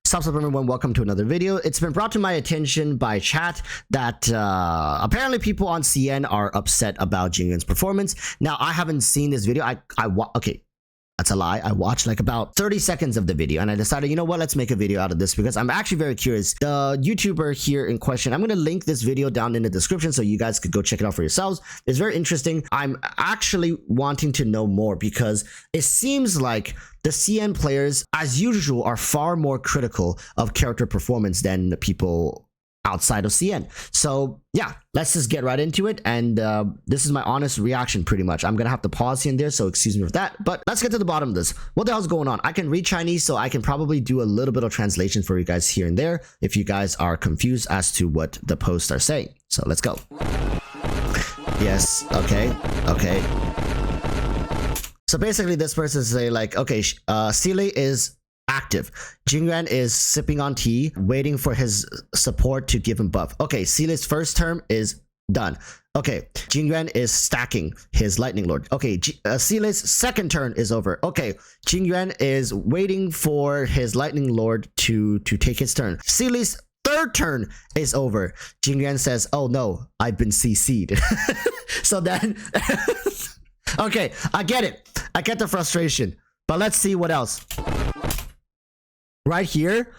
Sup everyone, welcome to another video. It's been brought to my attention by chat that apparently people on CN are upset about Jing Yuan's performance. Now, I haven't seen this video. Okay, that's a lie. I watched like about 30 seconds of the video and I decided, you know what, let's make a video out of this because I'm actually very curious. The YouTuber here in question, I'm going to link this video down in the description so you guys could go check it out for yourselves. It's very interesting. I'm actually wanting to know more because it seems like the CN players, as usual, are far more critical of character performance than the people outside of CN. So yeah, let's just get right into it. And this is my honest reaction pretty much. I'm gonna have to pause here and there, so excuse me for that. But let's get to the bottom of this. What the hell's going on? I can read Chinese, so I can probably do a little bit of translation for you guys here and there if you guys are confused as to what the posts are saying. So let's go. Yes, okay. So basically this person say like, okay, Seele is active. Jing Yuan is sipping on tea, waiting for his support to give him buff. Okay, Seele's first term is done. Okay, Jing Yuan is stacking his Lightning Lord. Okay, Seele's second turn is over. Okay, Jing Yuan is waiting for his Lightning Lord to take his turn. Seele's third turn is over. Jing Yuan says, oh no, I've been CC'd. So then, okay, I get it. I get the frustration, but let's see what else. Right here,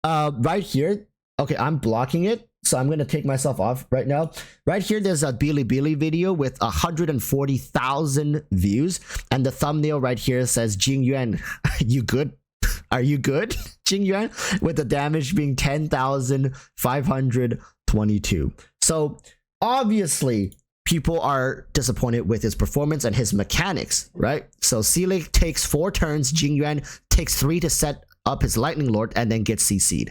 okay, I'm blocking it, so I'm gonna take myself off right now. Right here, there's a Bilibili video with 140,000 views, and the thumbnail right here says, Jing Yuan, you good? Are you good? Jing Yuan, with the damage being 10,522. So obviously, people are disappointed with his performance and his mechanics, right? So Seele takes 4 turns, Jing Yuan takes 3 to set up his Lightning Lord and then gets CC'd.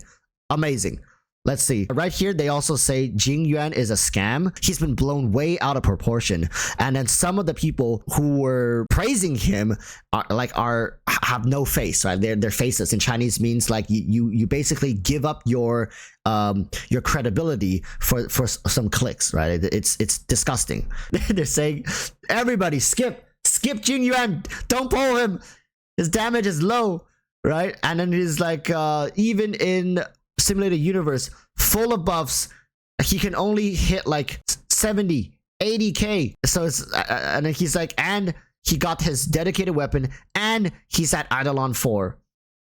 Amazing. Let's see. Right here, they also say Jing Yuan is a scam. He's been blown way out of proportion. And then some of the people who were praising him have no face, right? They're faceless. In Chinese means like you basically give up your credibility for some clicks, right? It's disgusting. They're saying everybody skip Jing Yuan. Don't pull him. His damage is low. Right, and then he's like, even in simulated universe full of buffs, he can only hit like 70, 80k. So it's and then he's like, and he got his dedicated weapon, and he's at Eidolon 4.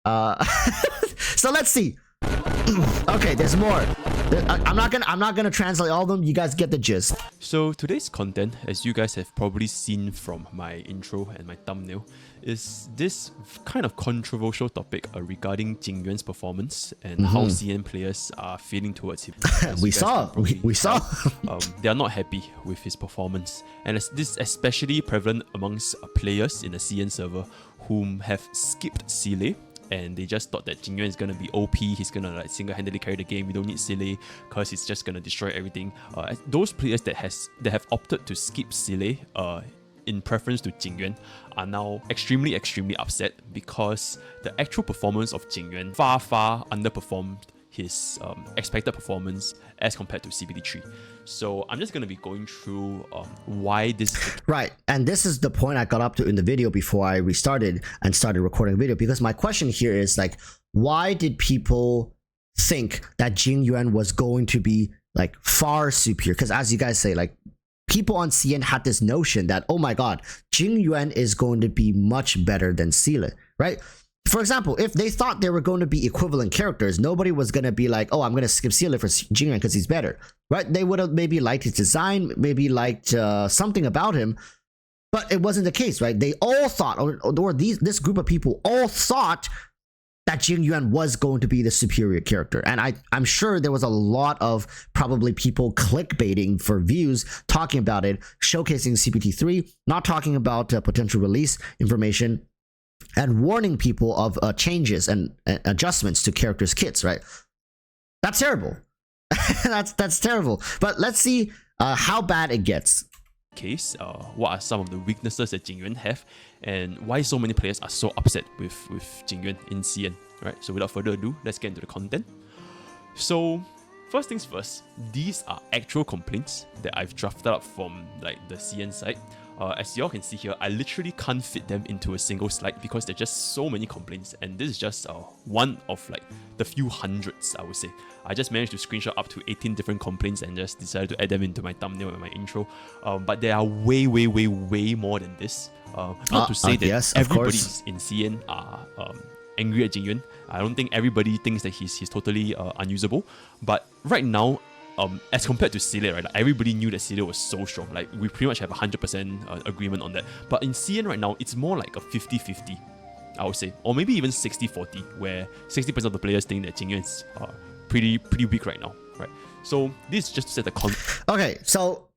So let's see. Okay, there's more. I'm not gonna translate all of them. You guys get the gist. So today's content, as you guys have probably seen from my intro and my thumbnail, is this kind of controversial topic regarding Jing Yuan's performance and how CN players are feeling towards him. we saw. They are not happy with his performance, and this is especially prevalent amongst players in the CN server whom have skipped Seele. And they just thought that Jing Yuan is gonna be OP, he's gonna like single-handedly carry the game, we don't need Seele because he's just gonna destroy everything. Those players that have opted to skip Seele in preference to Jing Yuan are now extremely upset because the actual performance of Jing Yuan far underperformed his expected performance as compared to CPT3. So I'm just going to be going through why this is right, and this is the point I got up to in the video before I restarted and started recording the video, because my question here is like, why did people think that Jing Yuan was going to be like far superior? Because as you guys say, like, people on CN had this notion that, oh my god, Jing Yuan is going to be much better than Seele, right? For example, if they thought they were going to be equivalent characters, nobody was going to be like, oh, I'm going to skip Seele for Jing Yuan because he's better, right? They would have maybe liked his design, maybe liked something about him, but it wasn't the case, right? They all thought, or this group of people all thought that Jing Yuan was going to be the superior character. And I'm sure there was a lot of probably people clickbaiting for views, talking about it, showcasing CPT3, not talking about potential release information, and warning people of changes and adjustments to characters' kits, right? That's terrible. that's terrible. But let's see how bad it gets. Case, what are some of the weaknesses that Jing Yuan have, and why so many players are so upset with Jing Yuan in CN, right? So without further ado, let's get into the content. So first things first, these are actual complaints that I've drafted up from like the CN side. As y'all can see here, I literally can't fit them into a single slide because there's just so many complaints, and this is just one of like the few hundreds, I would say. I just managed to screenshot up to 18 different complaints and just decided to add them into my thumbnail and my intro. But there are way more than this. Not to say that yes, everybody in CN are angry at Jing Yuan. I don't think everybody thinks that he's totally unusable. But right now, as compared to Seele, right, like everybody knew that Seele was so strong. Like we pretty much have 100% agreement on that. But in CN right now, it's more like a 50-50, I would say, or maybe even 60-40, where 60% of the players think that Jing Yuan is pretty weak right now, right? So this is just to set the Okay, so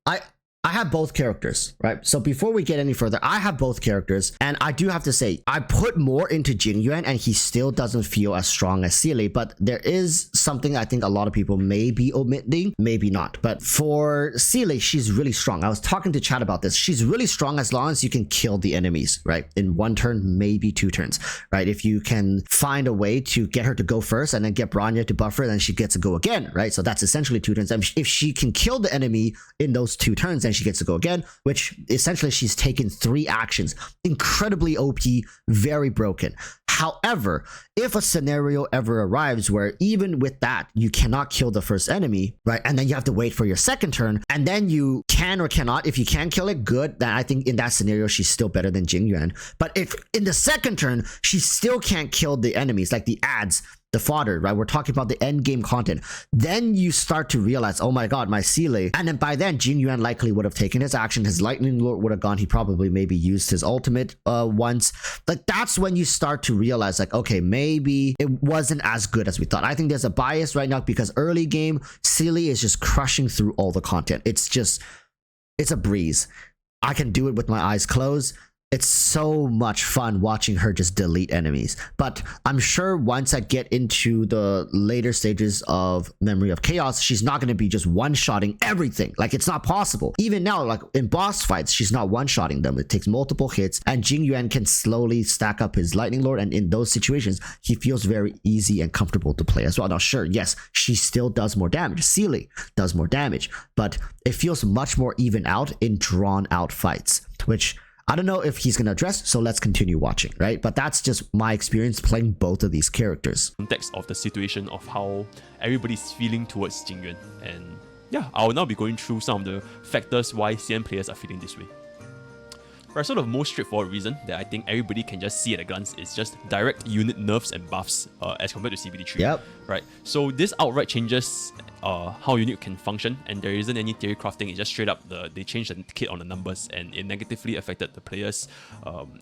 I have both characters, right? So before we get any further, I have both characters, and I do have to say, I put more into Jing Yuan, and he still doesn't feel as strong as Seele, but there is something I think a lot of people may be omitting, maybe not. But for Seele, she's really strong. I was talking to chat about this. She's really strong as long as you can kill the enemies, right? In one turn, maybe 2 turns, right? If you can find a way to get her to go first and then get Bronya to buffer, then she gets to go again, right? So that's essentially 2 turns. And if she can kill the enemy in those 2 turns, then she gets to go again, which essentially she's taken 3 actions. Incredibly OP, very broken. However, if a scenario ever arrives where even with that, you cannot kill the first enemy, right? And then you have to wait for your second turn, and then you can or cannot, if you can kill it, good. Then I think in that scenario, she's still better than Jing Yuan. But if in the second turn, she still can't kill the enemies, like the ads, the fodder, right? We're talking about the end game content. Then you start to realize, oh my god, my Seele. And then by then, Jing Yuan likely would have taken his action. His lightning lord would have gone. He probably maybe used his ultimate once. Like that's when you start to realize, like, okay, maybe it wasn't as good as we thought. I think there's a bias right now because early game, Seele is just crushing through all the content. It's a breeze. I can do it with my eyes closed. It's so much fun watching her just delete enemies. But I'm sure once I get into the later stages of Memory of Chaos, she's not going to be just one-shotting everything. Like, it's not possible. Even now, like in boss fights, she's not one-shotting them. It takes multiple hits, and Jing Yuan can slowly stack up his Lightning Lord, and in those situations, he feels very easy and comfortable to play as well. Now, sure, yes, she still does more damage. Seele does more damage, but it feels much more even out in drawn-out fights, which I don't know if he's going to address, so let's continue watching, right? But that's just my experience playing both of these characters. Context of the situation of how everybody's feeling towards Jing Yuan. And yeah, I'll now be going through some of the factors why CN players are feeling this way. Right, so the most straightforward reason that I think everybody can just see at a glance is just direct unit nerfs and buffs as compared to CBD3. Yep. Right, so this outright changes how unit can function, and there isn't any theory crafting. It's just straight up they changed the kit on the numbers, and it negatively affected the player's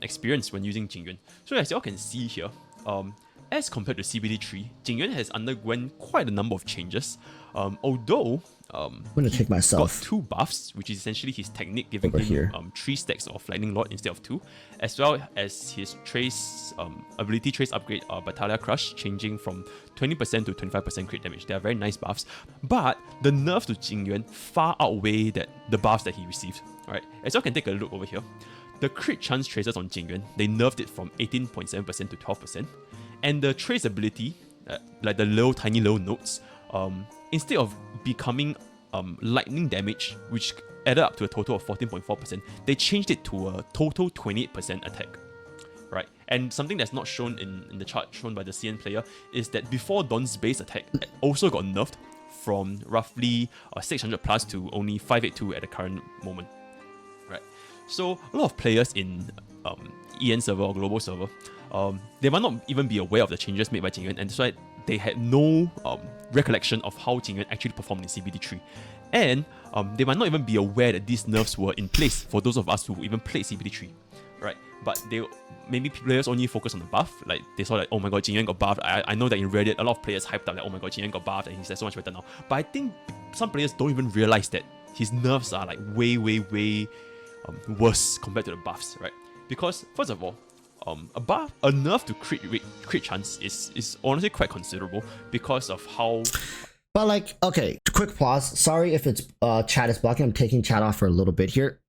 experience when using Jing Yuan. So as you all can see here, as compared to CBD3, Jing Yuan has undergone quite a number of changes. Although I'm gonna take myself. Got 2 buffs, which is essentially his technique giving Over him here. 3 stacks of Lightning Lord instead of 2, as well as his trace ability trace upgrade, Battalion Crush, changing from 20% to 25% crit damage. They are very nice buffs, but the nerfs to Jing Yuan far outweigh the buffs that he received. Alright, as you all can take a look over here, the crit chance traces on Jing Yuan, they nerfed it from 18.7% to 12%, and the trace ability, like the tiny little notes, instead of becoming lightning damage, which added up to a total of 14.4%, they changed it to a total 28% attack. Right, and something that's not shown in the chart shown by the CN player is that before Dawn's base attack also got nerfed from roughly 600 plus to only 582 at the current moment. Right, so a lot of players in EN server or global server, they might not even be aware of the changes made by Jing Yuan, and that's why they had no recollection of how Jing Yuan actually performed in CBD3. And they might not even be aware that these nerfs were in place for those of us who even played CBD3, right? But maybe players only focus on the buff, like they saw like, oh my god, Jing Yuan got buffed. I know that in Reddit, a lot of players hyped up like, oh my god, Jing Yuan got buffed and he's so much better now. But I think some players don't even realize that his nerfs are like way worse compared to the buffs, right? Because first of all, a nerf to crit chance is honestly quite considerable because of how. But like, okay, quick pause. Sorry if it's chat is blocking. I'm taking chat off for a little bit here.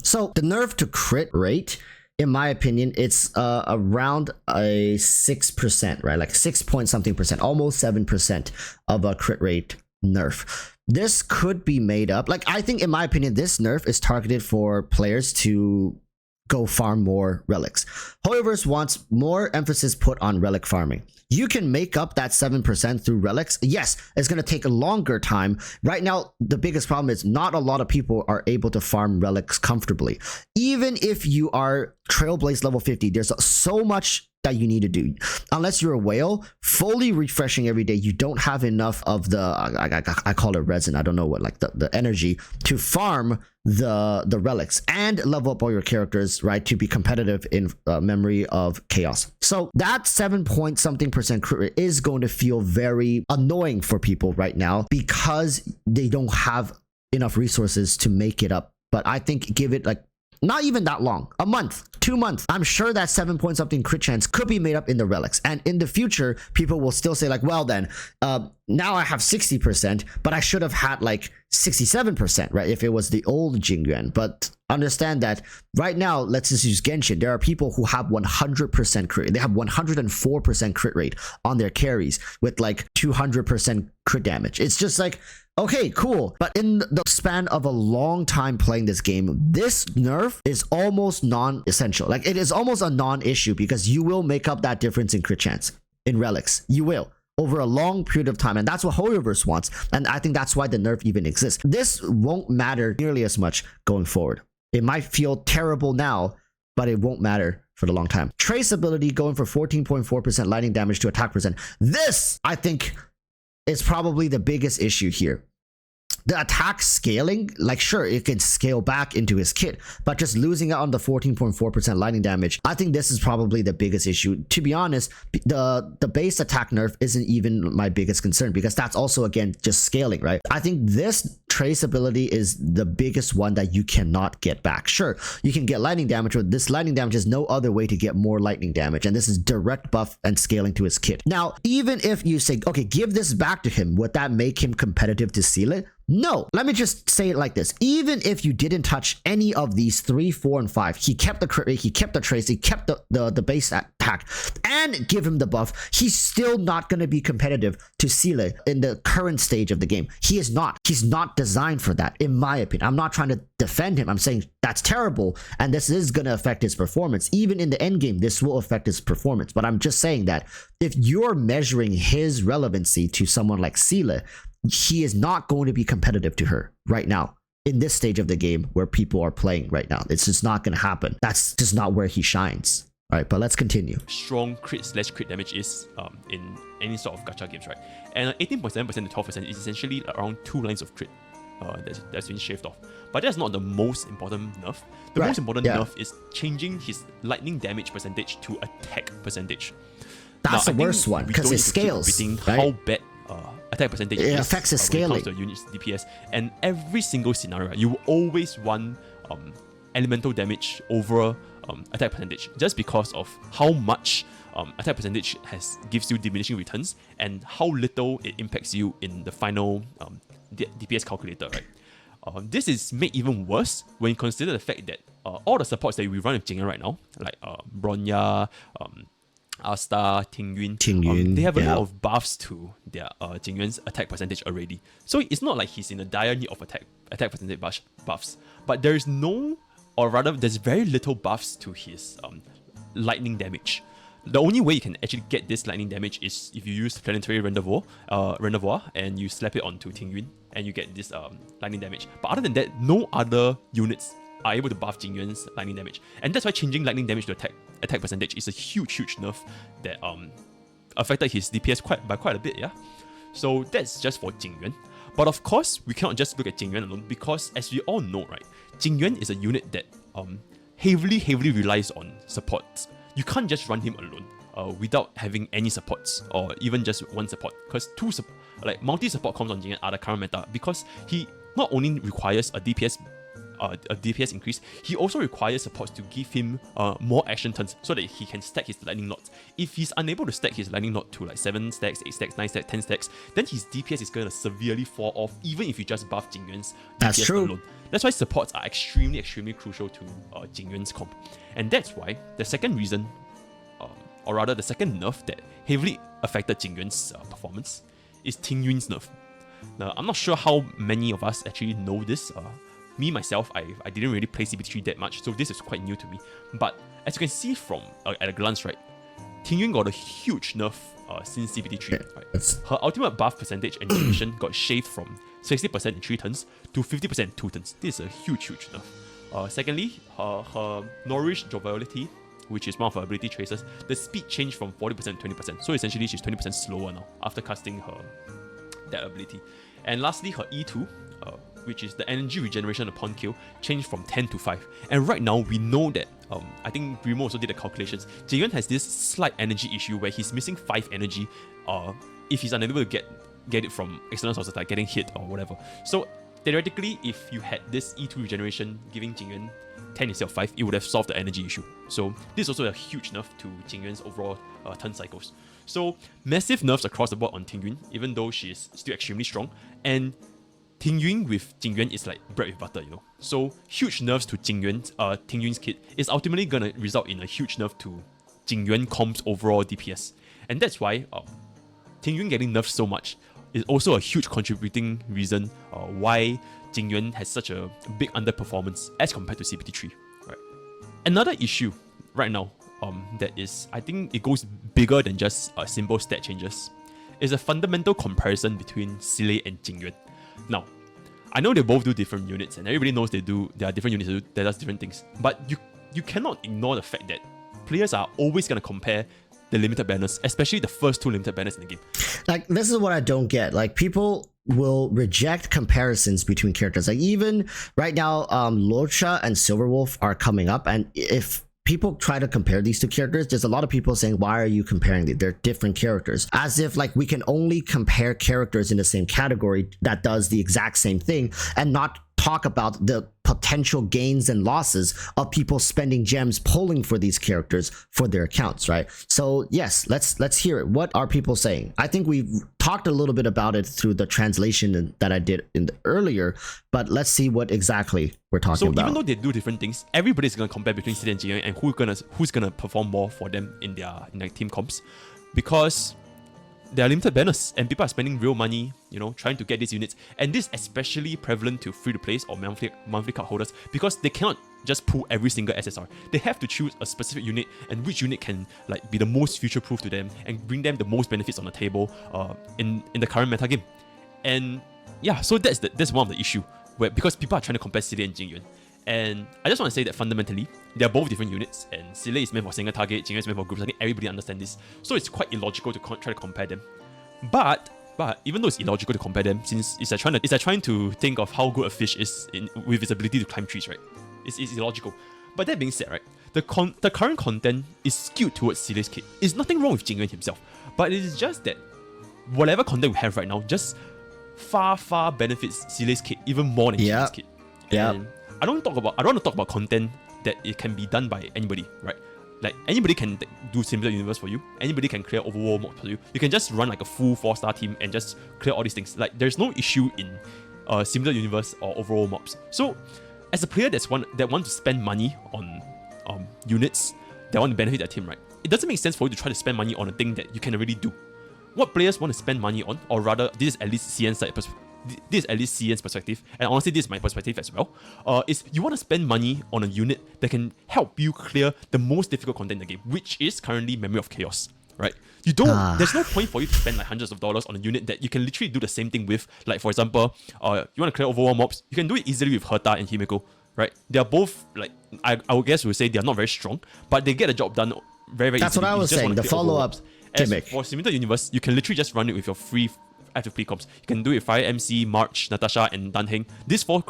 So the nerf to crit rate, in my opinion, it's around a 6%, right? Like 6 point something percent, almost 7% of a crit rate nerf. This could be made up. Like, I think, in my opinion, this nerf is targeted for players to go farm more relics. Honkai wants more emphasis put on relic farming. You can make up that 7% through relics. Yes, it's going to take a longer time. Right now, the biggest problem is not a lot of people are able to farm relics comfortably. Even if you are Trailblaze level 50, there's so much that you need to do. Unless you're a whale, fully refreshing every day, you don't have enough of the, I call it resin, I don't know what, like the energy to farm the relics and level up all your characters, right, to be competitive in Memory of Chaos. So that 7-point-something% crit rate is going to feel very annoying for people right now because they don't have enough resources to make it up. But I think give it like not even that long, a month, 2 months, I'm sure that 7-point-something crit chance could be made up in the relics. And in the future, people will still say like, well then, now I have 60%, but I should have had like 67%, right? If it was the old Jing Yuan. But understand that right now, let's just use Genshin. There are people who have 100% crit. They have 104% crit rate on their carries with like 200% crit damage. It's just like, okay, cool. But in the span of a long time playing this game, this nerf is almost non-essential. Like, it is almost a non-issue because you will make up that difference in crit chance in relics. You will, over a long period of time. And that's what Honkai wants. And I think that's why the nerf even exists. This won't matter nearly as much going forward. It might feel terrible now, but it won't matter for the long time. Traceability going from 14.4% lightning damage to attack percent. This, I think, is probably the biggest issue here. The attack scaling, like sure, it can scale back into his kit, but just losing out on the 14.4% lightning damage, I think this is probably the biggest issue. To be honest, the base attack nerf isn't even my biggest concern because that's also, again, just scaling, right? I think this traceability is the biggest one that you cannot get back. Sure, you can get lightning damage, but this lightning damage is no other way to get more lightning damage, and this is direct buff and scaling to his kit. Now, even if you say, okay, give this back to him, would that make him competitive to Seele? No, let me just say it like this. Even if you didn't touch any of these 3, 4, and 5, he kept the crit rate, he kept the trace, he kept the base attack, and give him the buff, he's still not going to be competitive to Seele in the current stage of the game. He is not. He's not designed for that, in my opinion. I'm not trying to defend him. I'm saying that's terrible, and this is going to affect his performance. Even in the end game, this will affect his performance. But I'm just saying that if you're measuring his relevancy to someone like Seele, he is not going to be competitive to her right now in this stage of the game where people are playing right now. It's just not going to happen. That's just not where he shines. All right, but let's continue. Strong crit/crit damage is in any sort of gacha games, right? And 18.7% to 12% is essentially around 2 lines of crit that's been shaved off. But that's not the most important nerf. The most important nerf is changing his lightning damage percentage to attack percentage. That's the worst one because it scales. Right? How bad attack percentage it affects the scaling. When it comes to unit's DPS, and every single scenario, right, you will always want elemental damage over attack percentage, just because of how much attack percentage gives you diminishing returns and how little it impacts you in the final DPS calculator, right? This is made even worse when you consider the fact that all the supports that we run with Jing Yuan right now, like Bronya, Asta, Tingyun, they have a lot of buffs to their Jing Yuan's attack percentage already. So it's not like he's in a dire need of attack percentage buffs. But there is no, or rather, there's very little buffs to his lightning damage. The only way you can actually get this lightning damage is if you use Planetary Reservoir and you slap it onto Tingyun and you get this lightning damage. But other than that, no other units are able to buff Jing Yuan's lightning damage. And that's why changing lightning damage to attack percentage is a huge nerf that affected his DPS by quite a bit, yeah? So that's just for Jing Yuan. But of course, we cannot just look at Jing Yuan alone because, as we all know, right, Jing Yuan is a unit that heavily relies on supports. You can't just run him alone without having any supports or even just one support, because multi-support comms on Jing Yuan are the current meta because he not only requires a DPS increase, he also requires supports to give him more action turns so that he can stack his lightning knots. If he's unable to stack his lightning knot to like 7 stacks, 8 stacks, 9 stacks, 10 stacks, then his DPS is going to severely fall off even if you just buff Jing Yuan's DPS alone. That's why supports are extremely crucial to Jing Yuan's comp. And that's why the second reason, or rather the second nerf that heavily affected Jing Yuan's performance is Tingyun's nerf. Now, I'm not sure how many of us actually know this. Me, myself, I didn't really play CBT3 that much, so this is quite new to me. But as you can see from at a glance, right, Tingyun got a huge nerf since CBT3. Right? Her ultimate buff percentage and duration got shaved from 60% in 3 turns to 50% in 2 turns. This is a huge nerf. Secondly, her Nourish Joviality, which is one of her ability traces, the speed changed from 40% to 20%. So essentially, she's 20% slower now after casting that ability. And lastly, her E2, which is the energy regeneration upon kill, changed from 10 to 5. And right now, we know that, I think Remo also did the calculations, Jing Yuan has this slight energy issue where he's missing 5 energy if he's unable to get it from external sources like getting hit or whatever. So theoretically, if you had this E2 regeneration giving Jing Yuan 10 instead of 5, it would have solved the energy issue. So this is also a huge nerf to Jing Yuan's overall turn cycles. So massive nerfs across the board on Tingyun, even though she is still extremely strong. And Tingyun with Jing Yuan is like bread with butter, you know. So huge nerfs to Tingyun's kit is ultimately gonna result in a huge nerf to Jing Yuan comp's overall DPS. And that's why Tingyun getting nerfed so much is also a huge contributing reason why Jing Yuan has such a big underperformance as compared to CBT3. Right. Another issue right now that is, I think it goes bigger than just simple stat changes, is a fundamental comparison between Seele and Jing Yuan. Now, I know they both do different units, and everybody knows there are different units that does different things, but you cannot ignore the fact that players are always going to compare the limited banners, especially the first 2 limited banners in the game. Like, this is what I don't get. Like, people will reject comparisons between characters. Like, even right now, Locha and Silverwolf are coming up, and if people try to compare these 2 characters, there's a lot of people saying, why are you comparing them? They're different characters. As if like we can only compare characters in the same category that does the exact same thing and not talk about the potential gains and losses of people spending gems pulling for these characters for their accounts, right? So yes, let's hear it. What are people saying? I think we've talked a little bit about it through the translation that I did earlier, but let's see what exactly we're talking about. So even though they do different things, everybody's gonna compare between Seele and Jing Yuan and who's gonna perform more for them in their team comps, because there are limited banners and people are spending real money, you know, trying to get these units. And this is especially prevalent to free-to-plays or monthly card holders, because they cannot just pull every single SSR. They have to choose a specific unit and which unit can like be the most future-proof to them and bring them the most benefits on the table in the current meta game. And yeah, so that's one of the issue because people are trying to compare Seele and Jing Yuan. And I just want to say that fundamentally, they're both different units, and Seele is meant for single target, Jing Yuan is meant for groups. I think everybody understands this. So it's quite illogical to try to compare them. But even though it's illogical to compare them, since it's like trying to think of how good a fish is with its ability to climb trees, right? It's illogical. But that being said, right, the current content is skewed towards Seele's kit. There's nothing wrong with Jing Yuan himself, but it is just that whatever content we have right now just far benefits Seele's kit even more than Jing Yuan's kit. Yeah. I don't want to talk about content that it can be done by anybody, right? Like, anybody can do Similar Universe for you. Anybody can clear overworld mobs for you. You can just run like a full 4-star team and just clear all these things. Like, there's no issue in Similar Universe or overworld mobs. So, as a player that wants to spend money on units that want to benefit their team, right? It doesn't make sense for you to try to spend money on a thing that you can already do. What players want to spend money on, or rather, this is at least CN's perspective, and honestly this is my perspective as well, is you want to spend money on a unit that can help you clear the most difficult content in the game, which is currently Memory of Chaos, right? There's no point for you to spend like hundreds of dollars on a unit that you can literally do the same thing with. Like, for example, you want to clear overworld mobs, you can do it easily with Herta and Himeko, right? They are both, like, I would guess we would say they are not very strong, but they get the job done very That's easily. what I was saying, the follow-up gimmick. For Similar Universe, you can literally just run it with your free active pre-comps. You can do it with Fire MC, March, Natasha, and Dan Heng. These 4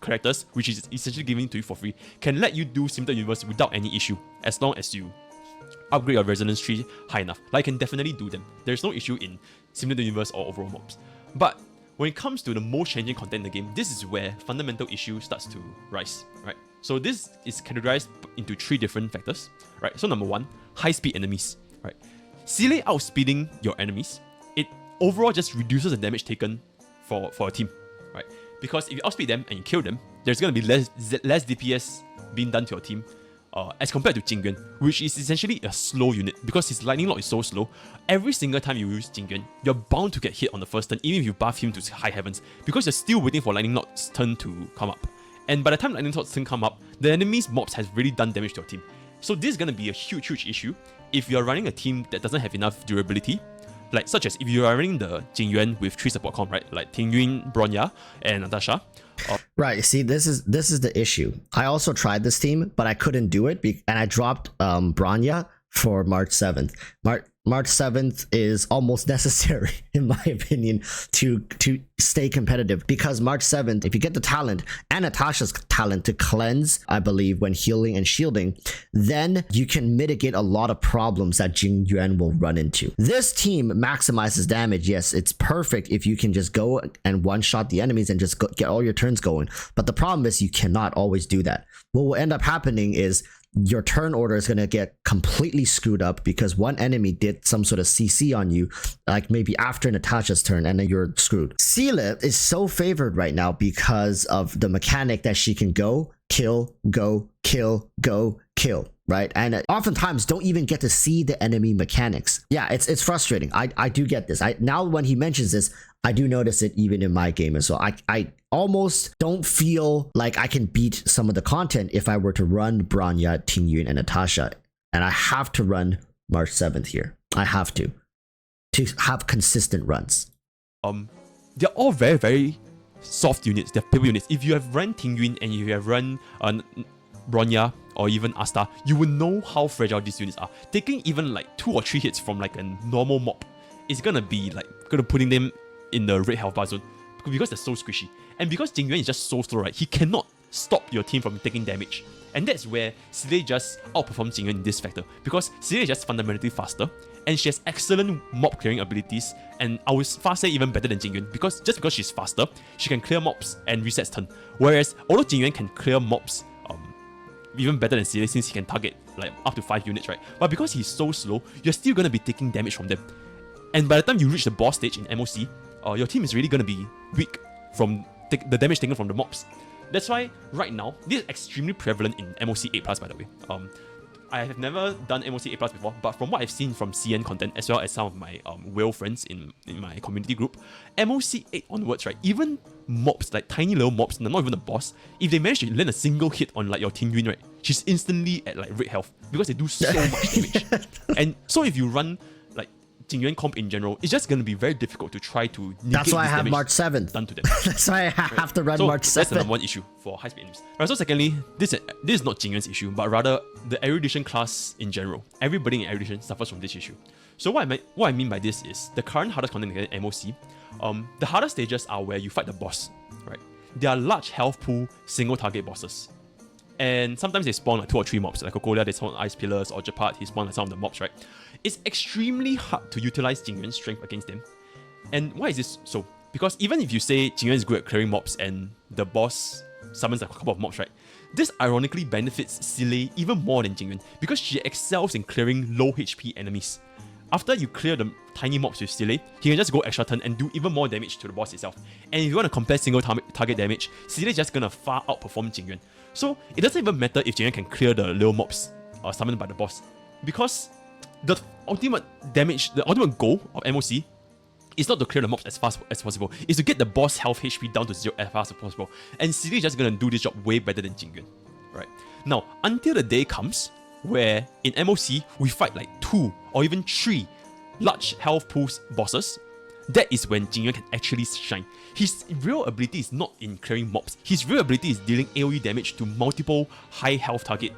characters, which is essentially given to you for free, can let you do Similar Universe without any issue, as long as you upgrade your resonance tree high enough. Like, you can definitely do them. There's no issue in Similar Universe or overall mobs. But when it comes to the most changing content in the game, this is where fundamental issue starts to rise, right? So this is categorized into 3 different factors, right? So number 1, high-speed enemies, right? Seele outspeeding your enemies, it overall just reduces the damage taken for a team, right? Because if you outspeed them and you kill them, there's going to be less DPS being done to your team as compared to Jing Yuan, which is essentially a slow unit because his lightning lock is so slow. Every single time you use Jing Yuan, you're bound to get hit on the first turn, even if you buff him to high heavens, because you're still waiting for lightning lock's turn to come up. And by the time lightning lock's turn come up, the enemy's mobs has really done damage to your team. So this is gonna be a huge issue if you're running a team that doesn't have enough durability. Like, such as if you are running the Jing Yuan with 3 support comp, right? Like Tingyun, Bronya, and Natasha. Right. See, this is the issue. I also tried this team, but I couldn't do it, and I dropped Bronya for March 7th. March 7th is almost necessary, in my opinion, to stay competitive, because March 7th, if you get the talent and Natasha's talent to cleanse, I believe, when healing and shielding, then you can mitigate a lot of problems that Jing Yuan will run into. This team maximizes damage. Yes, it's perfect if you can just go and one-shot the enemies and just get all your turns going. But the problem is you cannot always do that. What will end up happening is your turn order is going to get completely screwed up because one enemy did some sort of CC on you, like maybe after Natasha's turn, and then you're screwed. Seele is so favored right now because of the mechanic that she can go, kill, go, kill, go, kill, right? And oftentimes don't even get to see the enemy mechanics. Yeah, it's frustrating. I do get this. Now when he mentions this, I do notice it even in my game as well. I almost don't feel like I can beat some of the content if I were to run Bronya, Tingyun, and Natasha. And I have to run March 7th here. I have to have consistent runs. They're all very, very soft units. They're paper units. If you have run Tingyun and if you have run Bronya or even Asta, you will know how fragile these units are. Taking even like 2 or 3 hits from like a normal mob is gonna be like putting them in the red health bar zone because they're so squishy. And because Jing Yuan is just so slow, right, he cannot stop your team from taking damage. And that's where Seele just outperforms Jing Yuan in this factor, because Seele is just fundamentally faster and she has excellent mob clearing abilities, and I would far say even better than Jing Yuan, because just because she's faster, she can clear mobs and resets turn. Whereas although Jing Yuan can clear mobs even better than Seele since he can target like up to 5 units, right? But because he's so slow, you're still gonna be taking damage from them. And by the time you reach the boss stage in MOC, your team is really going to be weak from the damage taken from the mobs. That's why right now, this is extremely prevalent in MOC 8+, by the way. I have never done MOC 8+ before, but from what I've seen from CN content, as well as some of my whale friends in my community group, MOC 8 onwards, right, even mobs, like tiny little mobs, not even the boss, if they manage to land a single hit on like your Tingyun, right, she's instantly at like red health, because they do so much damage. And so if you run Jing Yuan comp in general, it's just going to be very difficult to try to negate. That's why I have March 7th. Done to them. That's why I have to run March 7th. That's the number 1 issue for high-speed enemies. Right, so secondly, this is not Jing Yuan's issue, but rather the erudition class in general. Everybody in erudition suffers from this issue. So what I mean by this is the current hardest content in MOC, the hardest stages are where you fight the boss, right? They are large health pool, single target bosses. And sometimes they spawn like 2 or 3 mobs, like Kokolia, they spawn Ice Pillars, or Japat, he spawn like some of the mobs, right? It's extremely hard to utilize Jing Yuan's strength against them. And why is this so? Because even if you say Jing Yuan is good at clearing mobs and the boss summons a couple of mobs, right? This ironically benefits Seele even more than Jing Yuan, because she excels in clearing low HP enemies. After you clear the tiny mobs with Seele, he can just go extra turn and do even more damage to the boss itself. And if you want to compare single target damage, Seele is just gonna far outperform Jing Yuan. So it doesn't even matter if Jing Yuan can clear the little mobs summoned by the boss, because the ultimate damage, the ultimate goal of MOC is not to clear the mobs as fast as possible, it's to get the boss health HP down to 0 as fast as possible. And Seele is just gonna do this job way better than Jing Yuan, right? Now, until the day comes where in MOC we fight like 2 or even 3 large health pools bosses, that is when Jing Yuan can actually shine. His real ability is not in clearing mobs. His real ability is dealing AoE damage to multiple high health target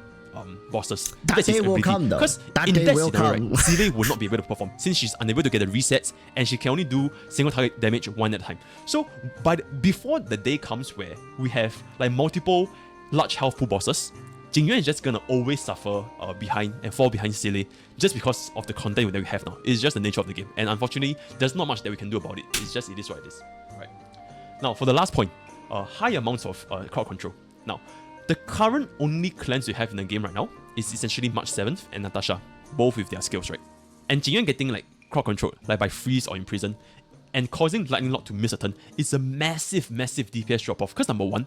bosses. That day will come though. Because in that scenario, right, Seele will not be able to perform since she's unable to get the resets and she can only do single target damage 1 at a time. So before the day comes where we have like multiple large health pool bosses, Jing Yuan is just gonna always suffer behind and fall behind Seele just because of the content that we have now. It's just the nature of the game, and unfortunately, there's not much that we can do about it. It is what it is. Right. Now, for the last point, high amounts of crowd control. Now, the current only clans we have in the game right now is essentially March 7th and Natasha, both with their skills, right? And Jing Yuan getting like crowd control, like by freeze or imprison, and causing lightning lock to miss a turn is a massive DPS drop off. Because number 1,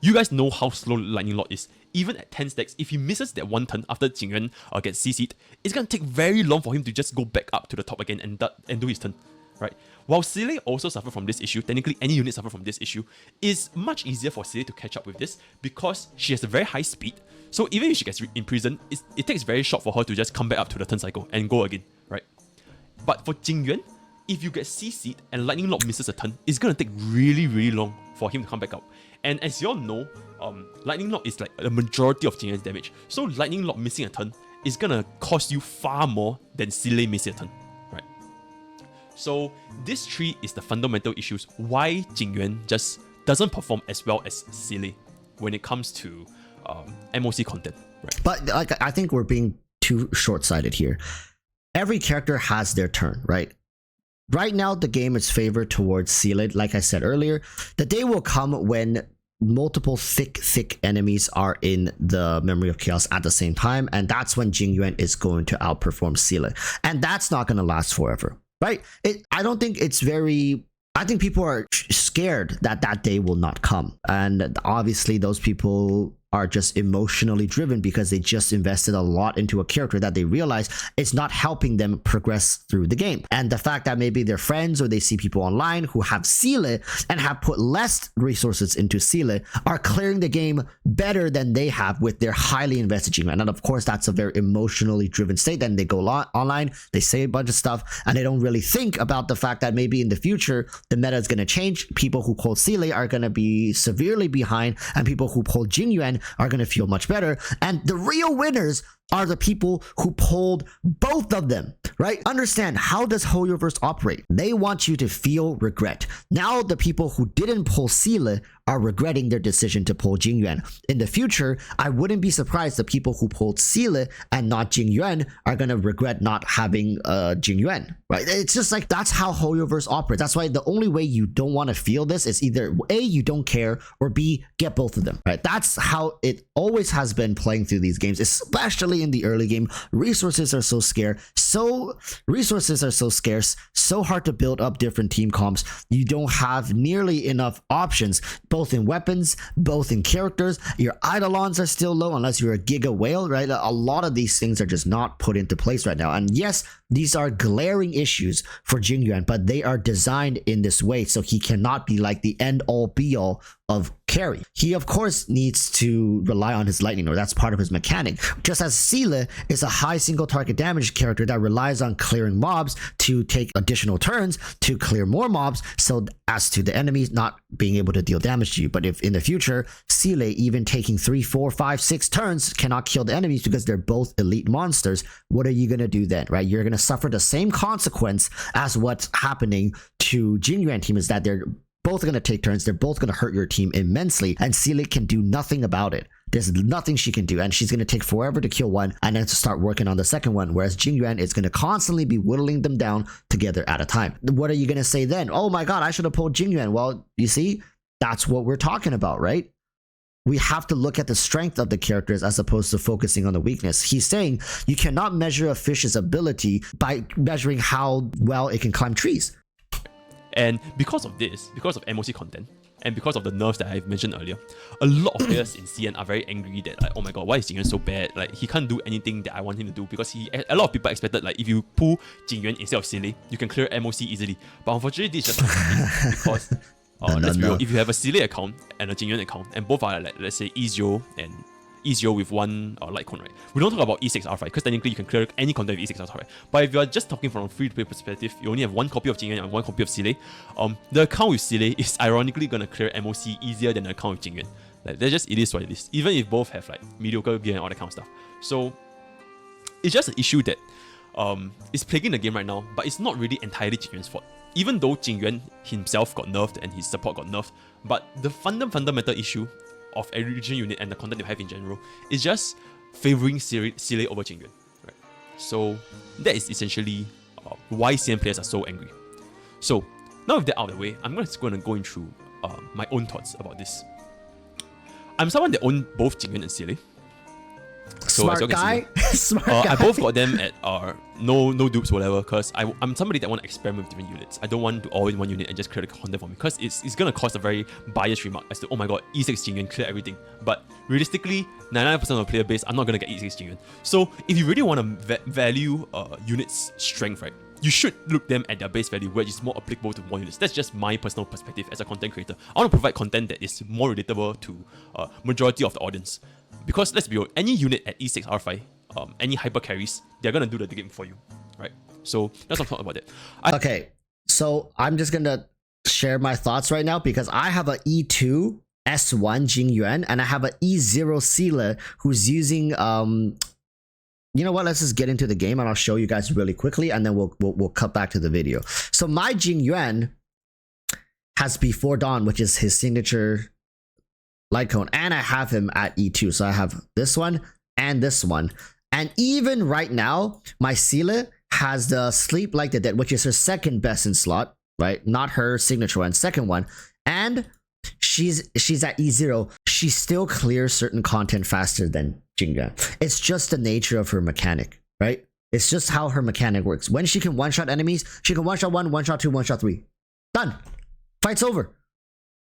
You guys know how slow Lightning Lord is. Even at 10 stacks, if he misses that one turn after Jing Yuan gets CC'd, it's gonna take very long for him to just go back up to the top again and do his turn, right? While Seele also suffer from this issue, technically any unit suffer from this issue, it's much easier for Seele to catch up with this because she has a very high speed. So even if she gets imprisoned, it takes very short for her to just come back up to the turn cycle and go again, right? But for Jing Yuan, if you get CC'd and Lightning Lord misses a turn, it's gonna take really, really long for him to come back up. And as you all know, Lightning Lord is like a majority of Jing Yuan's damage. So Lightning Lord missing a turn is gonna cost you far more than Seele missing a turn, right? So this tree is the fundamental issues why Jing Yuan just doesn't perform as well as Seele when it comes to MOC content, right? But like, I think we're being too short-sighted here. Every character has their turn, right? Right now, the game is favored towards Seele. Like I said earlier, the day will come when multiple thick enemies are in the Memory of Chaos at the same time, and that's when Jing Yuan is going to outperform Seele, and that's not going to last forever, right? I don't think it's very. I think people are scared that that day will not come, and obviously those people are just emotionally driven because they just invested a lot into a character that they realize is not helping them progress through the game. And the fact that maybe their friends or they see people online who have Seele and have put less resources into Seele are clearing the game better than they have with their highly invested Jing Yuan. And of course, that's a very emotionally driven state. Then they go online, they say a bunch of stuff, and they don't really think about the fact that maybe in the future, the meta is going to change. People who pull Seele are going to be severely behind, and people who pull Jing Yuan are going to feel much better. And the real winners are the people who pulled both of them, right? Understand, how does HoYoverse operate? They want you to feel regret. Now the people who didn't pull Seele are regretting their decision to pull Jing Yuan. In the future, I wouldn't be surprised the people who pulled Seele and not Jing Yuan are going to regret not having Jing Yuan, right? It's just like, that's how HoYoverse operates. That's why the only way you don't want to feel this is either A, you don't care, or B, get both of them, right? That's how it always has been playing through these games, especially in the early game. Resources are so scarce, so hard to build up different team comps. You don't have nearly enough options, both in weapons, both in characters. Your eidolons are still low unless you're a Giga Whale, right? A lot of these things are just not put into place right now. And yes, these are glaring issues for Jing Yuan, but they are designed in this way so he cannot be like the end all be all of carry. He of course needs to rely on his lightning, or that's part of his mechanic. Just as Seele is a high single target damage character that relies on clearing mobs to take additional turns to clear more mobs, so as to the enemies not being able to deal damage to you. But if in the future Seele even taking 3, 4, 5, 6 turns cannot kill the enemies because they're both elite monsters, what are you gonna do then, right? You're gonna suffer the same consequence as what's happening to Jing Yuan team, is that they're both going to take turns. They're both going to hurt your team immensely, and Seele can do nothing about it. There's nothing she can do, and she's going to take forever to kill one and then to start working on the second one, whereas Jing Yuan is going to constantly be whittling them down together at a time. What are you going to say then? Oh my god, I should have pulled Jing Yuan. Well, you see, that's what we're talking about, right? We have to look at the strength of the characters as opposed to focusing on the weakness. He's saying you cannot measure a fish's ability by measuring how well it can climb trees. And because of this, because of MOC content, and because of the nerfs that I've mentioned earlier, a lot of players in CN are very angry that, like, oh my god, why is Jing Yuan so bad? Like, he can't do anything that I want him to do, because a lot of people expected, like, if you pull Jing Yuan instead of Seele, you can clear MOC easily. But unfortunately, this is just not because let's be real, if you have a Seele account and a Jing Yuan account, and both are, like, let's say E0 and E0 with one Litecoin, right? We don't talk about E6R5 because technically you can clear any content with E6R5, right? But if you're just talking from a free-to-play perspective, you only have one copy of Jing Yuan and one copy of Seele. The account with Seele is ironically gonna clear MOC easier than the account with Jing Yuan. Like, it is what it is. Even if both have like mediocre gear and all that kind of stuff. So it's just an issue that is plaguing the game right now, but it's not really entirely Jing Yuan's fault. Even though Jing Yuan himself got nerfed and his support got nerfed, but the fundamental issue of a region unit and the content you have in general is just favoring Seele over Tingyun, right? So that is essentially why CN players are so angry. So now with that out of the way, I'm just going to go through my own thoughts about this. I'm someone that owns both Tingyun and Seele. So as Smart you can guy. see, Smart guy. I both got them at no dupes whatever, because I'm somebody that want to experiment with different units. I don't want to all in one unit and just create the content for me, because it's gonna cause a very biased remark as to, oh my god, E6 Jing Yuan, clear everything. But realistically, 99% of the player base are not gonna get E6 Jing Yuan. So if you really want to value units' strength, right, you should look them at their base value, which is more applicable to more units. That's just my personal perspective as a content creator. I want to provide content that is more relatable to majority of the audience. Because let's be real, any unit at E6 R5, any hyper carries, they're gonna do the game for you, right? So let's not talk about that. Okay, so I'm just gonna share my thoughts right now because I have a E2 S1 Jing Yuan and I have a E0 Seele who's using you know what, let's just get into the game and I'll show you guys really quickly and then we'll cut back to the video. So my Jing Yuan has Before Dawn, which is his signature light cone, and I have him at E2. So I have this one and this one. And even right now, my Seele has the Sleep Like the Dead, which is her second best in slot, right? Not her signature one, second one. And she's at E0. She still clears certain content faster than Jing Yuan. It's just the nature of her mechanic, right? It's just how her mechanic works. When she can one-shot enemies, she can one-shot 1, one-shot 2, one-shot 3. Done. Fight's over.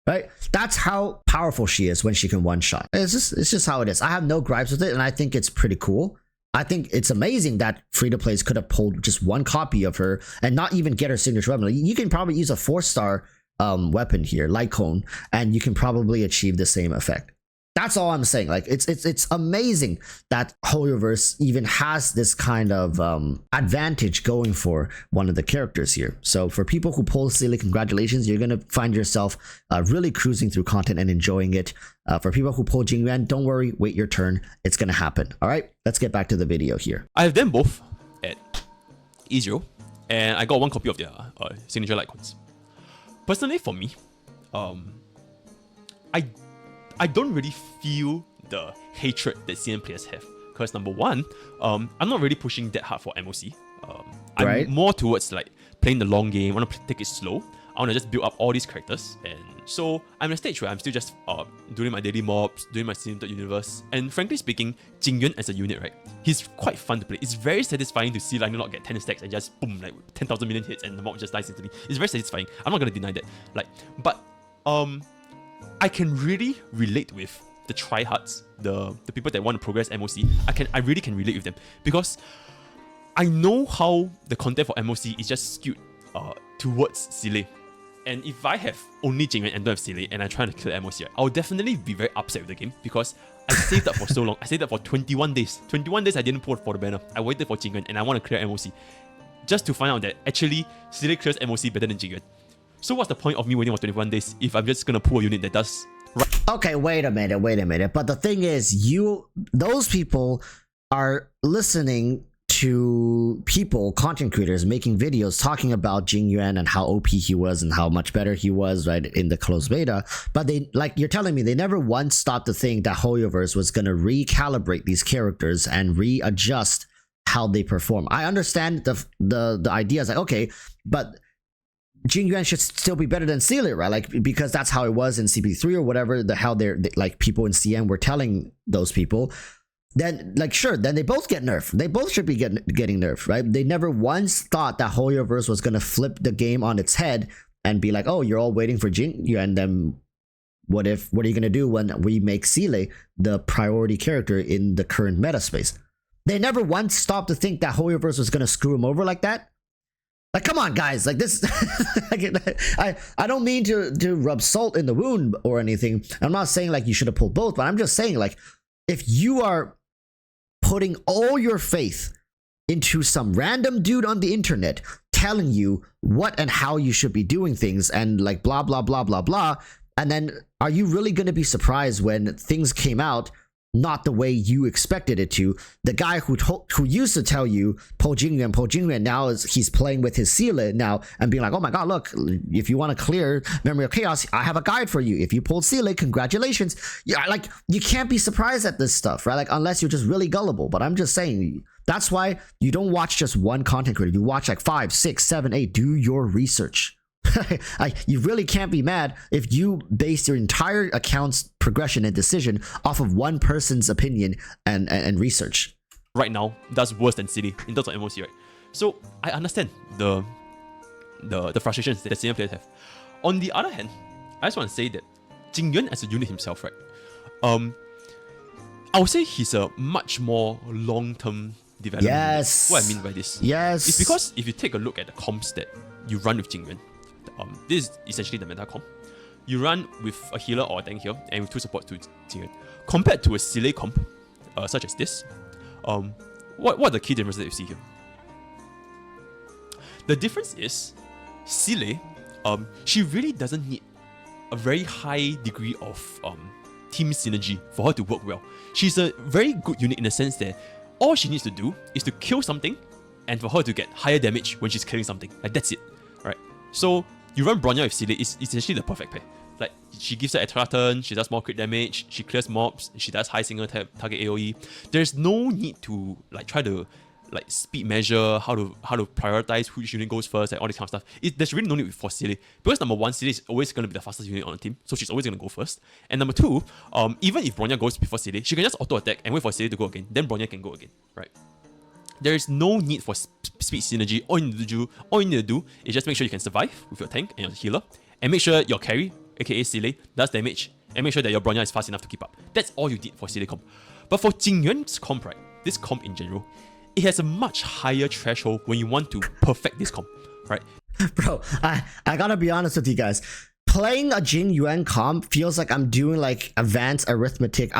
Right? That's how powerful she is when she can one-shot. It's just how it is. I have no gripes with it, and I think it's pretty cool. I think it's amazing that free-to-plays could have pulled just one copy of her and not even get her signature weapon. You can probably use a 4-star weapon here, light cone, and you can probably achieve the same effect. That's all I'm saying. Like it's amazing that HoYoVerse even has this kind of advantage going for one of the characters here. So for people who pull Seele, congratulations, you're gonna find yourself really cruising through content and enjoying it. For people who pull Jing Yuan, don't worry, wait your turn. It's gonna happen. All right, let's get back to the video here. I have them both at E0, and I got one copy of their signature light coins. Personally, for me, I don't really feel the hatred that CN players have. Because number one, I'm not really pushing that hard for MOC. I'm more towards like playing the long game. I want to take it slow. I want to just build up all these characters. And so I'm at a stage where I'm still just doing my daily mobs, doing my Cinematic Universe. And frankly speaking, Jing Yuan as a unit, right? He's quite fun to play. It's very satisfying to see Lionel get 10 stacks and just boom, like 10,000 million hits and the mob just dies instantly. It's very satisfying. I'm not going to deny that. But I can really relate with the tryhards, the people that want to progress MOC. I really can relate with them because I know how the content for MOC is just skewed towards Seele. And if I have only Jing Yuan and don't have Seele and I'm trying to kill MOC, right, I'll definitely be very upset with the game because I saved up for so long. I saved up for 21 days. 21 days I didn't pull for the banner. I waited for Jing Yuan and I want to clear MOC. Just to find out that actually Seele clears MOC better than Jing Yuan. So what's the point of me waiting for 21 days if I'm just gonna pull a unit that does right? Okay, wait a minute. But the thing is, those people are listening to people, content creators, making videos talking about Jing Yuan and how OP he was and how much better he was, right, in the closed beta. But they, like you're telling me, they never once stopped to think that HoYoVerse was gonna recalibrate these characters and readjust how they perform. I understand the idea is like, okay, but Jing Yuan should still be better than Seele, right? Like, because that's how it was in CP3 or whatever the hell like people in CN were telling those people. Then, like, sure, then they both get nerfed. They both should be getting nerfed, right? They never once thought that HoYoVerse was gonna flip the game on its head and be like, oh, you're all waiting for Jing Yuan, then what are you gonna do when we make Seele the priority character in the current meta space? They never once stopped to think that HoYoVerse was gonna screw him over like that. Like, come on, guys! Like this, I don't mean to rub salt in the wound or anything. I'm not saying like you should have pulled both, but I'm just saying like if you are putting all your faith into some random dude on the internet telling you what and how you should be doing things and like blah blah blah blah blah, and then are you really going to be surprised when things came out not the way you expected it to? The guy who used to tell you pull Jing Yuan, now he's playing with his Seele now and being like, oh my god, look, if you want to clear Memory of Chaos, I have a guide for you. If you pulled Seele, congratulations. Yeah, like you can't be surprised at this stuff, right? Like unless you're just really gullible. But I'm just saying that's why you don't watch just one content creator. You watch like 5, 6, 7, 8. Do your research. You really can't be mad if you base your entire account's progression and decision off of one person's opinion and research. Right now, that's worse than Seele in terms of MOC, right? So I understand the frustrations that the senior players have. On the other hand, I just want to say that Jing Yuan as a unit himself, right? I would say he's a much more long-term development. Yes. What I mean by this, yes, it's because if you take a look at the comps that you run with Jing Yuan, this is essentially the meta comp. You run with a healer or a tank here, and with 2 supports to Jing Yuan. Compared to a Seele comp, such as this, what are the key differences that you see here? The difference is, Seele, she really doesn't need a very high degree of team synergy for her to work well. She's a very good unit in the sense that all she needs to do is to kill something and for her to get higher damage when she's killing something. Like, that's it, right? So you run Bronya with Seele, it's essentially the perfect pair. Like, she gives her extra turn, she does more crit damage, she clears mobs, she does high single target AoE. There's no need to like try to like speed measure, how to prioritize which unit goes first, and all this kind of stuff. There's really no need for Seele, because number one, Seele is always going to be the fastest unit on the team, so she's always going to go first. And number two, even if Bronya goes before Seele, she can just auto attack and wait for Seele to go again. Then Bronya can go again, right? There is no need for speed synergy. All you need to do is just make sure you can survive with your tank and your healer, and make sure your carry, aka Seele, does damage, and make sure that your Bronya is fast enough to keep up. That's all you need for Seele comp. But for Jing Yuan's comp, right, this comp in general, it has a much higher threshold when you want to perfect this comp, right? Bro, I gotta be honest with you guys. Playing a Jing Yuan comp feels like I'm doing like advanced arithmetic.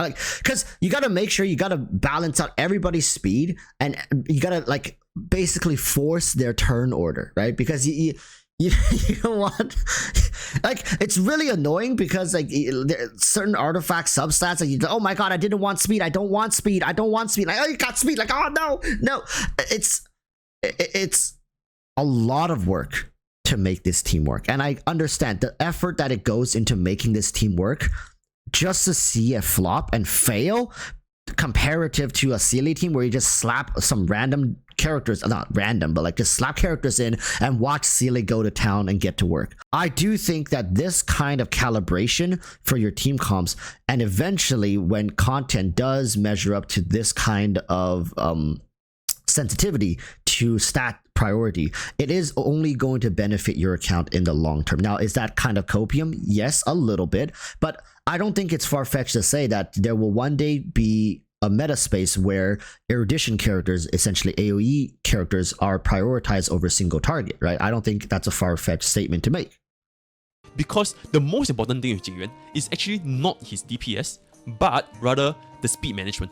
Cause you gotta make sure you gotta balance out everybody's speed, and you gotta like basically force their turn order, right? Because you don't want, like, it's really annoying because like certain artifact substats, like, oh my god, I didn't want speed, I don't want speed, like, oh, you got speed, like, oh no, it's a lot of work to make this team work, and I understand the effort that it goes into making this team work. Just to see a flop and fail comparative to a Seele team where you just slap some random characters, not random, but like just slap characters in and watch Seele go to town and get to work. I do think that this kind of calibration for your team comps, and eventually when content does measure up to this kind of sensitivity to stat priority, it is only going to benefit your account in the long term. Now, is that kind of copium? Yes, a little bit, but I don't think it's far-fetched to say that there will one day be a meta space where erudition characters, essentially AoE characters, are prioritized over single target, right? I don't think that's a far-fetched statement to make. Because the most important thing with Jing Yuan is actually not his DPS, but rather the speed management.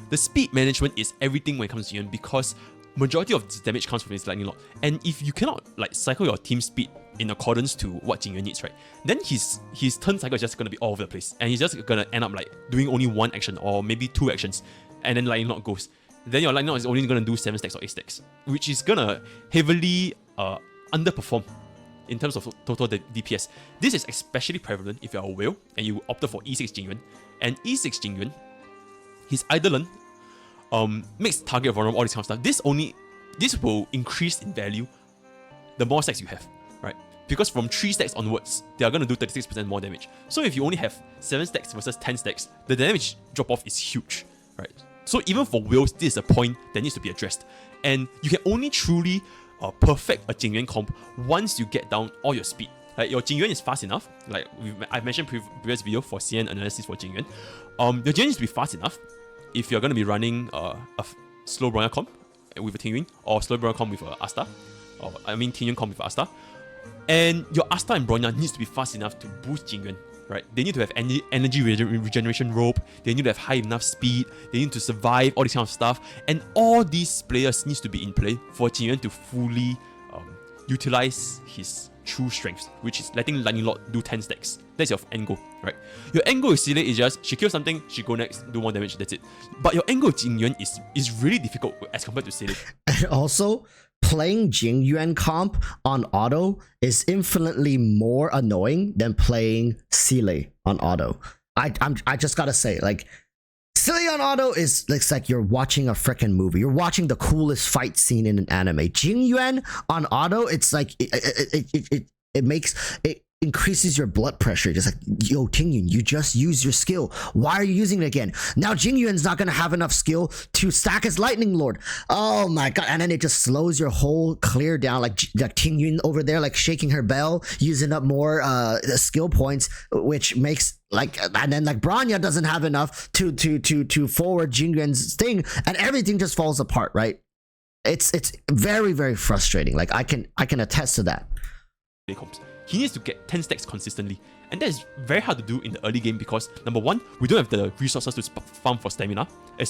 The speed management is everything when it comes to Jing Yuan, because majority of the damage comes from his lightning lord, and if you cannot like cycle your team speed in accordance to what Jing Yuan needs, right, then his turn cycle is just gonna be all over the place, and he's just gonna end up like doing only one action or maybe 2 actions, and then lightning lord goes. Then your lightning lord is only gonna do 7 stacks or 8 stacks, which is gonna heavily underperform in terms of total DPS. This is especially prevalent if you are a whale and you opted for E6 Jing Yuan, and E6 Jing Yuan, his Eidolon makes target vulnerable, all this kind of stuff. This will increase in value the more stacks you have, right? Because from 3 stacks onwards, they are going to do 36% more damage. So if you only have 7 stacks versus 10 stacks, the damage drop off is huge, right? So even for whales, this is a point that needs to be addressed. And you can only truly perfect a Jing Yuan comp once you get down all your speed. Like, your Jing Yuan is fast enough, like I've mentioned previous video for CN analysis for Jing Yuan. Your Jing Yuan needs to be fast enough if you're going to be running a slow Bronya comp with a Tingyun, or slow Bronya comp with a Asta, or I mean Tingyun comp with Asta. And your Asta and Bronya needs to be fast enough to boost Jing Yuan, right? They need to have energy regeneration rope, they need to have high enough speed, they need to survive, all this kind of stuff. And all these players needs to be in play for Jing Yuan to fully utilize his true strengths, which is letting Lightning Lord do 10 stacks. That's your end goal, right? Your end goal with Seele is just, she kills something, she go next, do more damage, that's it. But your end goal with Jing Yuan is really difficult as compared to Seele. And also, playing Jing Yuan comp on auto is infinitely more annoying than playing Seele on auto. I just gotta say, like, Seele on auto is it's like you're watching a freaking movie. You're watching the coolest fight scene in an anime. Jing Yuan on auto, it's like it makes it increases your blood pressure. Just like, yo, Tingyun, you just use your skill. Why are you using it again? Now Jing Yuan's not gonna have enough skill to stack his lightning lord. Oh my god. And then it just slows your whole clear down, like Tingyun over there like shaking her bell, using up more skill points, which makes like, and then like Bronya doesn't have enough to forward Jing Yuan's thing, and everything just falls apart, right? It's very, very frustrating. Like I can attest to that. He needs to get 10 stacks consistently, and that is very hard to do in the early game because number one, we don't have the resources to farm for stamina. We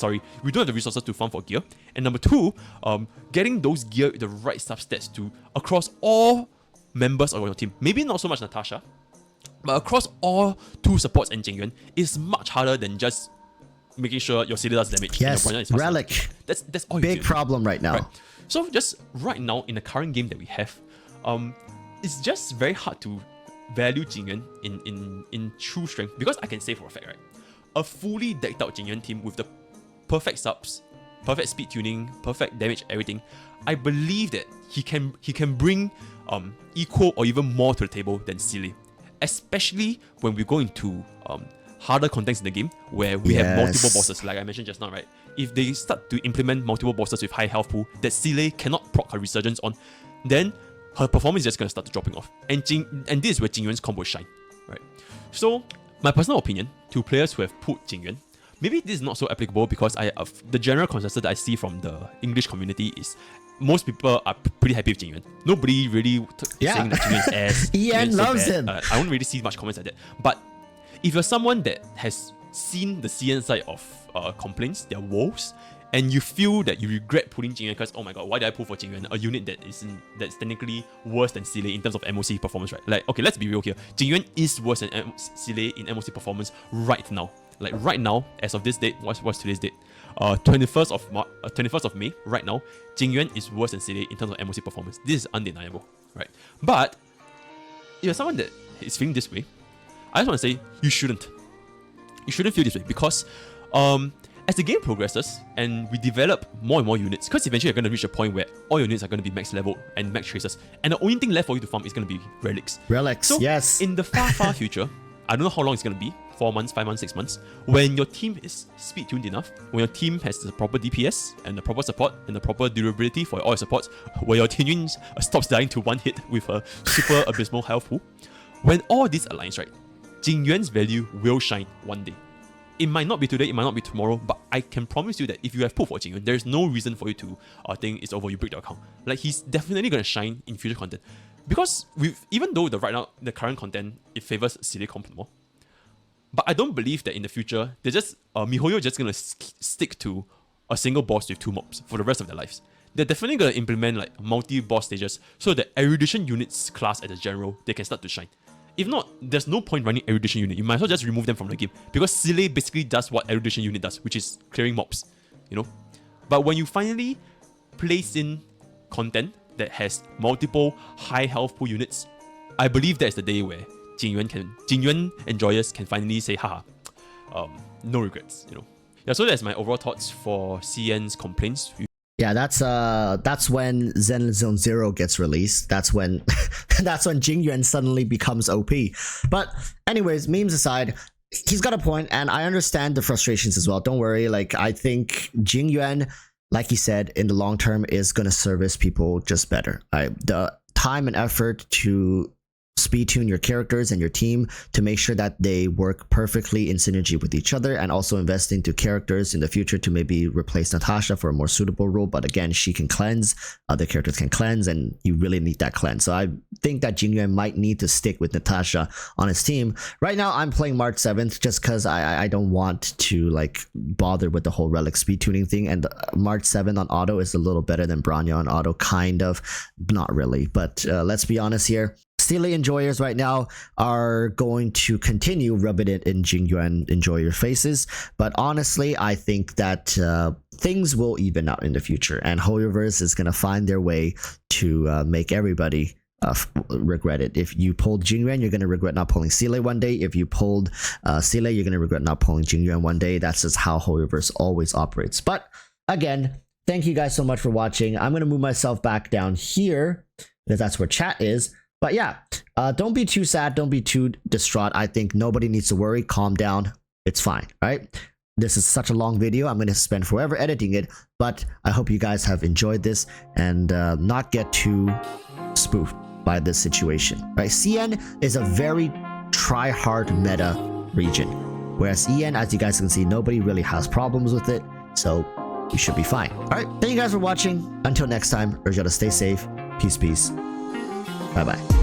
don't have the resources to farm for gear. And number two, getting those gear the right substats to across all members of your team, maybe not so much Natasha, but across all two supports and Jing Yuan is much harder than just making sure your Seele does damage. Yes, Relic. That's all. Big problem right now. Right. So just right now in the current game that we have, it's just very hard to value Jing Yuan in true strength, because I can say for a fact, right, a fully decked out Jing Yuan team with the perfect subs, perfect speed tuning, perfect damage, everything, I believe that he can bring equal or even more to the table than Seele, especially when we go into harder contents in the game where we have multiple bosses, like I mentioned just now, right? If they start to implement multiple bosses with high health pool that Seele cannot proc her resurgence on, then her performance is just going to start dropping off. And this is where Jing Yuan's combo shine, right? So, my personal opinion to players who have pulled Jing Yuan, maybe this is not so applicable because the general consensus that I see from the English community is most people are pretty happy with Jing Yuan. Nobody really saying that Jing Yuan's ass. Ian loves him. I don't really see much comments like that. But if you're someone that has seen the CN side of complaints, their woes, and you feel that you regret pulling Jing Yuan because, oh my god, why did I pull for Jing Yuan, a unit that's technically worse than Seele in terms of MOC performance, right? Like, okay, let's be real here. Jing Yuan is worse than Seele in MOC performance right now. Like right now, as of this date, what's today's date? 21st of May. Right now, Jing Yuan is worse than Seele in terms of MOC performance. This is undeniable, right? But if you're someone that is feeling this way, I just want to say you shouldn't. You shouldn't feel this way because as the game progresses and we develop more and more units, because eventually you're going to reach a point where all your units are going to be max level and max tracers, and the only thing left for you to farm is going to be relics. So yes. In the far future, I don't know how long it's going to be, 4 months, 5 months, 6 months, when your team is speed tuned enough, when your team has the proper DPS and the proper support and the proper durability for all your supports, where your Tingyun stops dying to one hit with a super abysmal health pool, when all this aligns, right, Jing Yuan's value will shine one day. It might not be today, it might not be tomorrow, but I can promise you that if you have pulled for Jing Yuan, there's no reason for you to think it's over, you break the account. Like, he's definitely going to shine in future content. Because even though the current content, it favors Seele comp more, but I don't believe that in the future, they're just, MiHoYo just going to stick to a single boss with 2 mobs for the rest of their lives. They're definitely going to implement like multi-boss stages so that erudition units class as a general, they can start to shine. If not, there's no point running erudition unit. You might as well just remove them from the game, because Seele basically does what erudition unit does, which is clearing mobs, you know. But when you finally place in content that has multiple high health pool units, I believe that's the day where Jing Yuan enjoyers can finally say, haha, no regrets, you know. Yeah, so that's my overall thoughts for CN's complaints. Yeah, that's when Zen Zone Zero gets released. That's when Jing Yuan suddenly becomes OP. But anyways, memes aside, he's got a point, and I understand the frustrations as well. Don't worry. Like, I think Jing Yuan, like he said, in the long term is gonna service people just better. The time and effort to speed tune your characters and your team to make sure that they work perfectly in synergy with each other, and also invest into characters in the future to maybe replace Natasha for a more suitable role. But again, she can cleanse, other characters can cleanse, and you really need that cleanse. So I think that Jing Yuan might need to stick with Natasha on his team. Right now I'm playing March 7th just because I don't want to like bother with the whole relic speed tuning thing, and March 7th on auto is a little better than Bronya on auto, kind of, not really. But let's be honest here, Seele enjoyers right now are going to continue rubbing it in Jing Yuan enjoyer faces, but honestly, I think that things will even out in the future, and HoYoverse is going to find their way to make everybody regret it. If you pulled Jing Yuan, you're gonna regret not pulling Seele one day. If you pulled Seele, you're gonna regret not pulling Jing Yuan one day. That's just how Hoyoverse always operates. But again, thank you guys so much for watching. I'm gonna move myself back down here because that's where chat is. But yeah, don't be too sad. Don't be too distraught. I think nobody needs to worry. Calm down. It's fine, right? This is such a long video. I'm going to spend forever editing it, but I hope you guys have enjoyed this and not get too spoofed by this situation, right? CN is a very try-hard meta region, whereas EN, as you guys can see, nobody really has problems with it, so you should be fine. All right, thank you guys for watching. Until next time, urge you all to stay safe. Peace, peace. Bye-bye.